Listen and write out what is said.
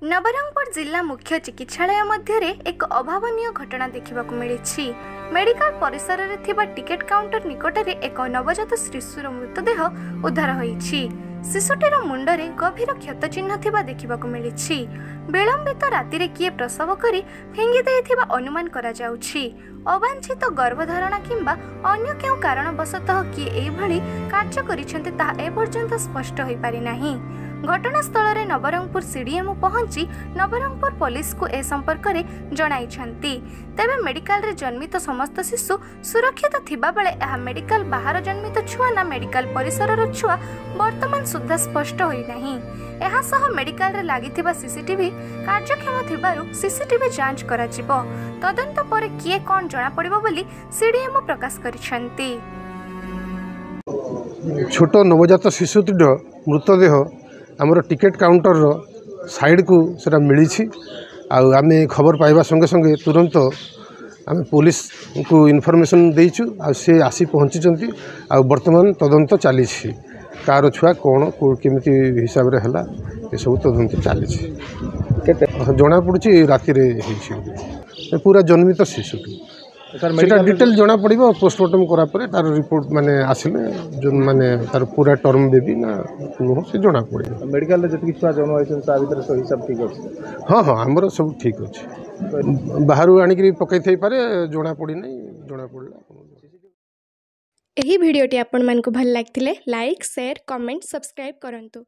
नवरंगपुर जिला मुख्य चिकित्सालय मध्य एक अभावनीय घटना देखा मिली। मेडिकल परिसर रे थिबा टिकेट काउंटर निकटरे एक नवजात शिशुर मृतदेह उद्धार होईछि। शिशुटीर मुंडरे गभीर क्षत चिन्ह थिबा देखा मिली। विलंबित राति किए प्रसव करी फेंगी देइथिबा अनुमान करा जाउछि। अवांछित गर्भधारणा किंबा अन्य केउ कारणवशतः किए एभली कार्य करिसेंते ताहा एपर्यंत स्पष्ट होई पारि नाही। घटनास्थल में नवरंगपुर सीडीएमओ पहुंची नवरंगपुर पुलिस को ए संपर्क में जणाइछंती। तेबे मेडिकल रे जन्मित समस्त शिशु सुरक्षित थिबा बेले एहा मेडिकल बाहर जन्मित छुआ ना मेडिकल परिसर रो छुआ वर्तमान सुद्धा स्पष्ट होई नाही। एहा सह मेडिकल रे लागिथिबा सीसीटीवी कार्यक्षम थिबारु सीसीटीवी जांच करा जिवो। तदंत पर किए कोन जणा पड़िबो बोली सीडीएमओ प्रकाश करिछंती। छोट नवजात शिशुटीर मृतदेह आमर टिकेट काउंटर रो साइड को सेटा मिली। आम खबर पाइबा संगे संगे तुरंत आम पुलिस को इनफॉरमेशन देइछु। से आसी पहुँची वर्तमान तदंत चली कार छुआ कौन केमिति हिसाब रे हला ये सब तदंत चली जना पड़ी। राति पूरा जन्मित शिशुटी सेटा डिटेल जना पड़ो पोस्टमार्टम करा परे तार रिपोर्ट माने आसिले जो माने तार पूरा टर्म बेबी ना नुह से जना पड़े। मेडिकल रे जति छुआ जन्म होइछन ता भीतर सब हिसाब ठीक अछि। हाँ हाँ हमर सब ठीक अछि। बाहरु आनी करी पकै थई पारे जना पड़ी नै जना पड़ला। एही वीडियोटी आपण मन को भल लागथिले लाइक शेयर कमेंट सब्सक्राइब करंतु।